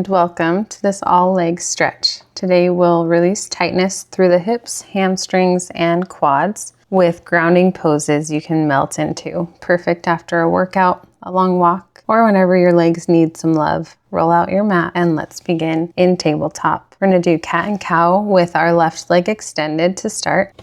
and welcome to this all leg stretch. Today we'll release tightness through the hips, hamstrings, and quads with grounding poses you can melt into. Perfect after a workout, a long walk, or whenever your legs need some love. Roll out your mat and let's begin in tabletop. We're going to do cat and cow with our left leg extended to start.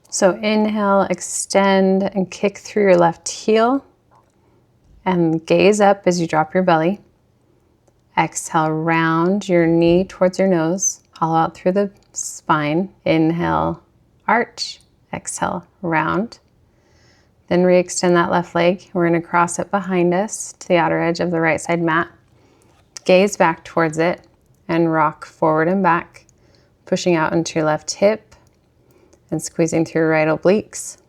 So inhale, extend and kick through your left heel and gaze up as you drop your belly. Exhale, round your knee towards your nose, hollow out through the spine. Inhale, arch, exhale, round. Then re-extend that left leg. We're going to cross it behind us to the outer edge of the right side mat. Gaze back towards it and rock forward and back, pushing out into your left hip and squeezing through your right obliques.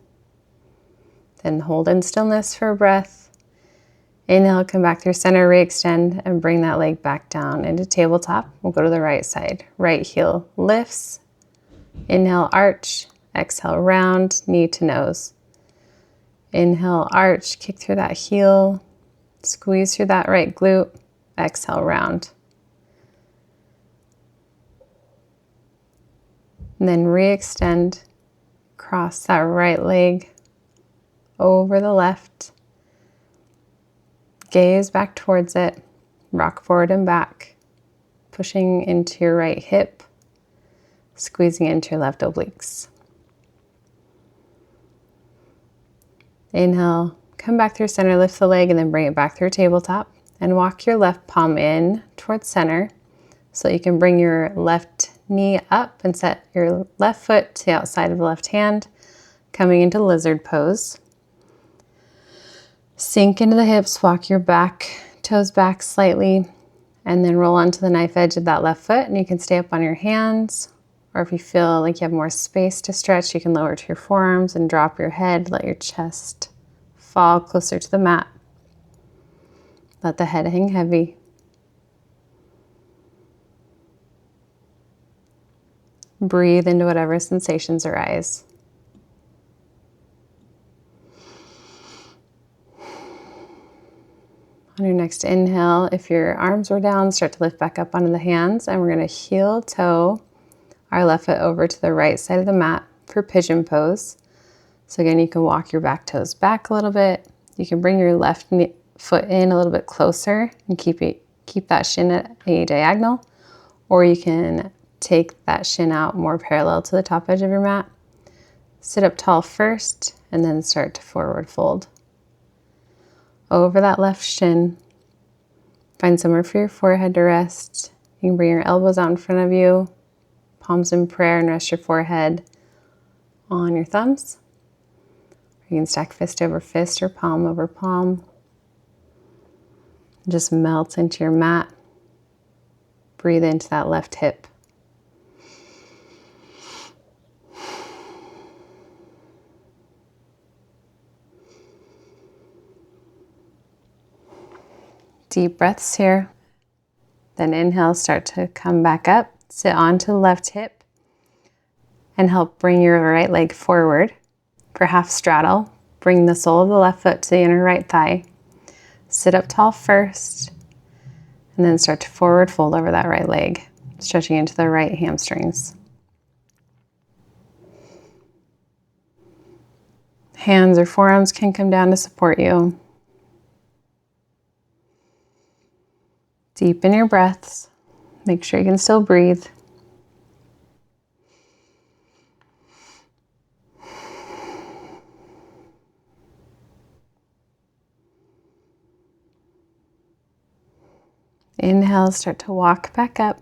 Then hold in stillness for a breath. Inhale, come back through center, re-extend, and bring that leg back down into tabletop. We'll go to the right side. Right heel lifts. Inhale, arch. Exhale, round, knee to nose. Inhale, arch, kick through that heel. Squeeze through that right glute. Exhale, round. And then re-extend. Cross that right leg over the left. Gaze back towards it, rock forward and back, pushing into your right hip, squeezing into your left obliques. Inhale, come back through center, lift the leg, and then bring it back through tabletop. And walk your left palm in towards center so you can bring your left knee up and set your left foot to the outside of the left hand, coming into lizard pose. Sink into the hips, walk your back toes back slightly, and then roll onto the knife edge of that left foot. And you can stay up on your hands, or if you feel like you have more space to stretch, you can lower to your forearms and drop your head. Let your chest fall closer to the mat. Let the head hang heavy. Breathe into whatever sensations arise. On your next inhale, if your arms were down, start to lift back up onto the hands, and we're going to heel toe our left foot over to the right side of the mat for pigeon pose. So again, you can walk your back toes back a little bit. You can bring your left foot in a little bit closer and keep that shin at a diagonal, or you can take that shin out more parallel to the top edge of your mat. Sit up tall first, and then start to forward fold. Over that left shin, find somewhere for your forehead to rest. You can bring your elbows out in front of you, palms in prayer, and rest your forehead on your thumbs. You can stack fist over fist or palm over palm. Just melt into your mat. Breathe into that left hip. Deep breaths here. Then inhale, start to come back up. Sit onto the left hip and help bring your right leg forward for half straddle. Bring the sole of the left foot to the inner right thigh. Sit up tall first and then start to forward fold over that right leg, stretching into the right hamstrings. Hands or forearms can come down to support you. Deepen your breaths. Make sure you can still breathe. Inhale, start to walk back up.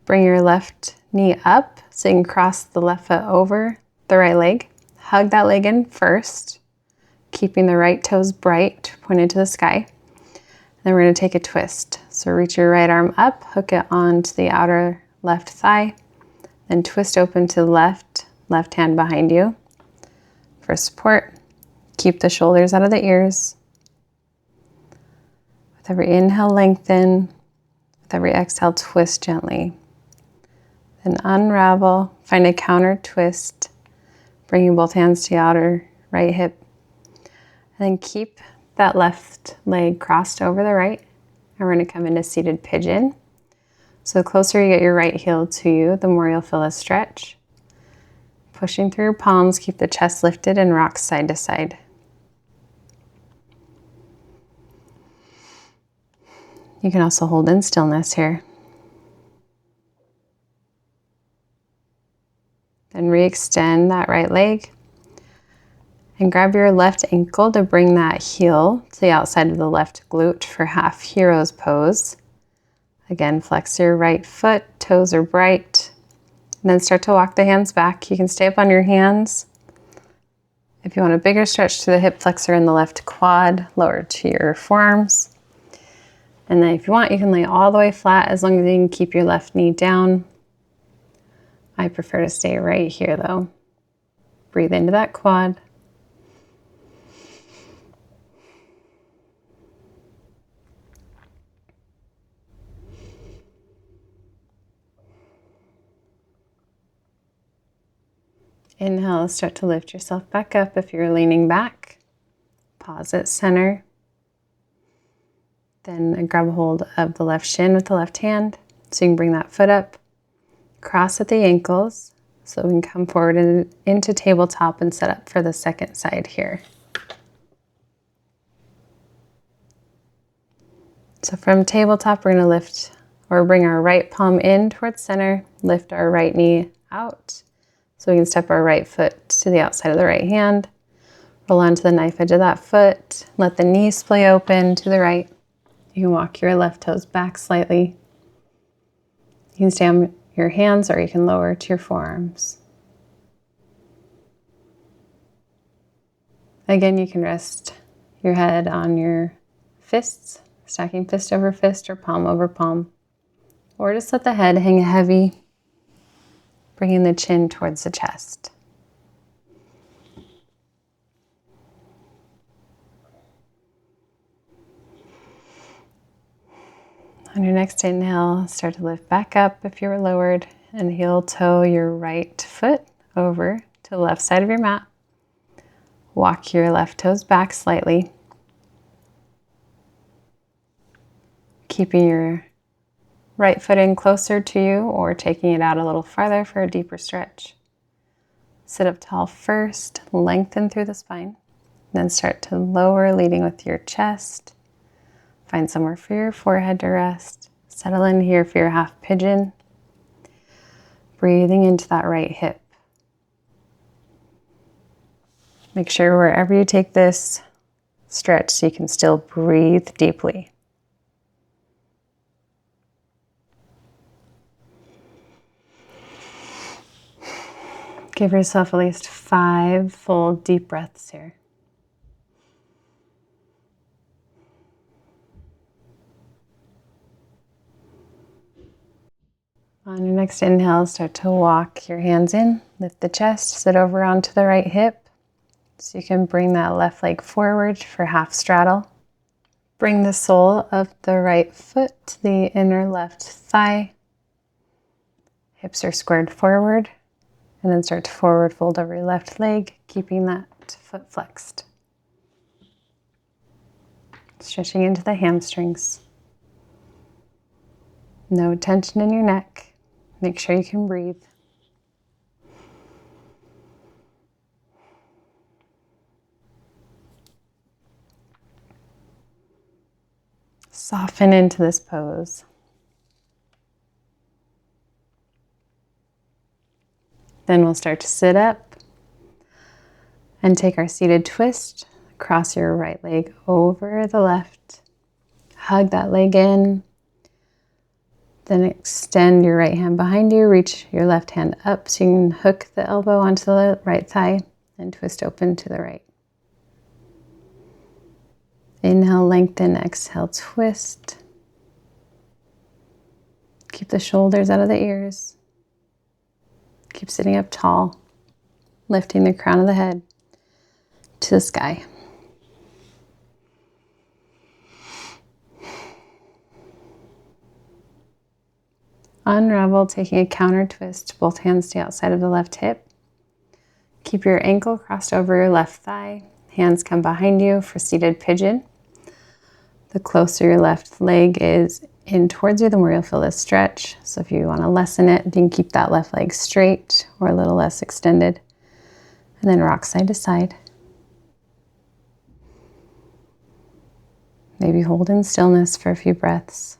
Bring your left knee up so you can cross the left foot over the right leg. Hug that leg in first, keeping the right toes bright, pointed to the sky. Then we're going to take a twist. So reach your right arm up, hook it onto the outer left thigh, then twist open to the left hand behind you for support. Keep the shoulders out of the ears. With every inhale, lengthen. With every exhale, twist gently. Then unravel, find a counter twist, bringing both hands to the outer right hip. And then keep that left leg crossed over the right. And we're going to come into seated pigeon. So the closer you get your right heel to you, the more you'll feel a stretch. Pushing through your palms, keep the chest lifted and rock side to side. You can also hold in stillness here. Then re-extend that right leg and grab your left ankle to bring that heel to the outside of the left glute for half hero's pose. Again, flex your right foot, toes are bright. And then start to walk the hands back. You can stay up on your hands. If you want a bigger stretch to the hip flexor in the left quad, lower to your forearms. And then if you want, you can lay all the way flat as long as you can keep your left knee down. I prefer to stay right here though. Breathe into that quad. Inhale, start to lift yourself back up if you're leaning back. Pause at center. Then grab a hold of the left shin with the left hand. So you can bring that foot up. Cross at the ankles. So we can come forward and into tabletop and set up for the second side here. So from tabletop, we're going to lift or bring our right palm in towards center. Lift our right knee out. So we can step our right foot to the outside of the right hand. Roll onto the knife edge of that foot. Let the knee splay open to the right. You can walk your left toes back slightly. You can stay on your hands or you can lower to your forearms. Again, you can rest your head on your fists, stacking fist over fist or palm over palm. Or just let the head hang heavy, bringing the chin towards the chest. On your next inhale, start to lift back up if you were lowered and heel toe your right foot over to the left side of your mat. Walk your left toes back slightly. Keeping your right foot in closer to you or taking it out a little farther for a deeper stretch. Sit up tall first, lengthen through the spine, then start to lower, leading with your chest. Find somewhere for your forehead to rest. Settle in here for your half pigeon. Breathing into that right hip. Make sure wherever you take this stretch so you can still breathe deeply. Give yourself at least 5 full deep breaths here. On your next inhale, start to walk your hands in, lift the chest, sit over onto the right hip. So you can bring that left leg forward for half straddle. Bring the sole of the right foot to the inner left thigh. Hips are squared forward. And then start to forward fold over your left leg, keeping that foot flexed. Stretching into the hamstrings. No tension in your neck. Make sure you can breathe. Soften into this pose. Then we'll start to sit up and take our seated twist. Cross your right leg over the left. Hug that leg in. Then extend your right hand behind you. Reach your left hand up so you can hook the elbow onto the right thigh and twist open to the right. Inhale, lengthen. Exhale, twist. Keep the shoulders out of the ears. Keep sitting up tall, lifting the crown of the head to the sky. Unravel, taking a counter twist, both hands to the outside of the left hip. Keep your ankle crossed over your left thigh. Hands come behind you for seated pigeon. The closer your left leg is in towards you, the more you'll feel this stretch. So if you want to lessen it, you can keep that left leg straight or a little less extended. And then rock side to side. Maybe hold in stillness for a few breaths.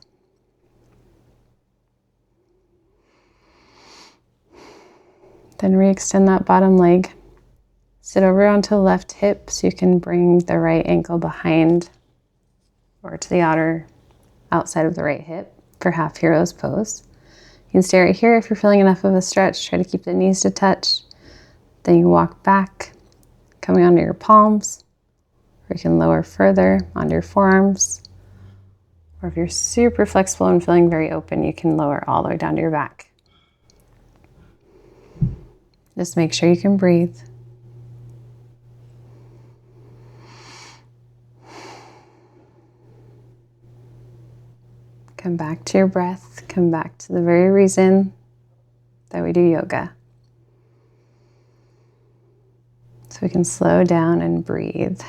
Then re-extend that bottom leg. Sit over onto the left hip so you can bring the right ankle behind or to the outside of the right hip for half hero's pose. You can stay right here if you're feeling enough of a stretch. Try to keep the knees to touch. Then you walk back, coming onto your palms, or you can lower further onto your forearms. Or if you're super flexible and feeling very open, you can lower all the way down to your back. Just make sure you can breathe. Come back to your breath. Come back to the very reason that we do yoga. So we can slow down and breathe.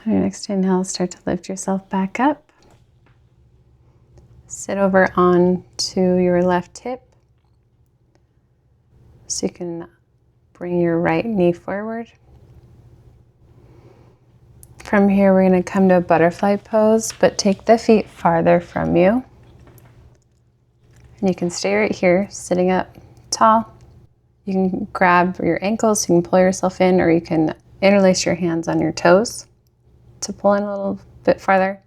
On your next inhale, start to lift yourself back up. Sit over onto your left hip. So you can bring your right knee forward. From here, we're going to come to a butterfly pose, but take the feet farther from you. And you can stay right here, sitting up tall. You can grab your ankles, you can pull yourself in, or you can interlace your hands on your toes to pull in a little bit farther.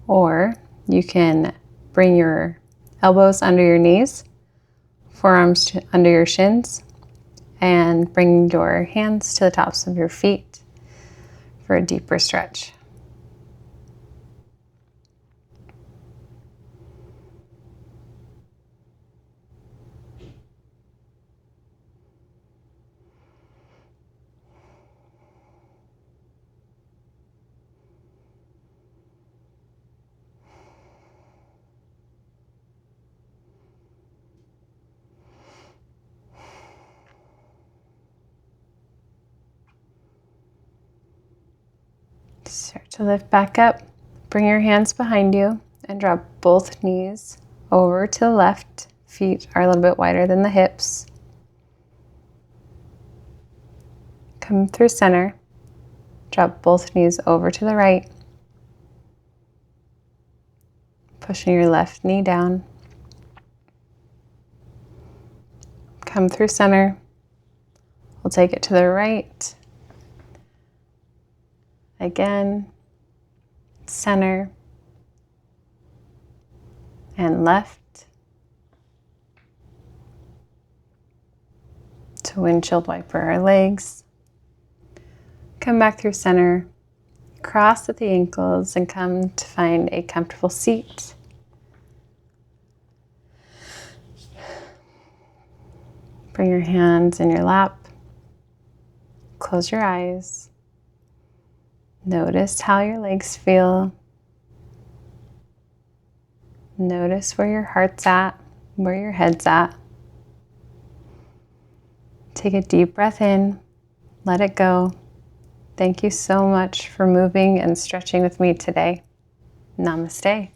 Or you can bring your elbows under your knees, forearms under your shins, and bring your hands to the tops of your feet for a deeper stretch. Start to lift back up. Bring your hands behind you and drop both knees over to the left. Feet are a little bit wider than the hips. Come through center. Drop both knees over to the right. Pushing your left knee down. Come through center. We'll take it to the right. Again, center, and left. To windshield wiper our legs. Come back through center, cross at the ankles, and come to find a comfortable seat. Bring your hands in your lap. Close your eyes. Notice how your legs feel. Notice where your heart's at, where your head's at. Take a deep breath in. Let it go. Thank you so much for moving and stretching with me today. Namaste.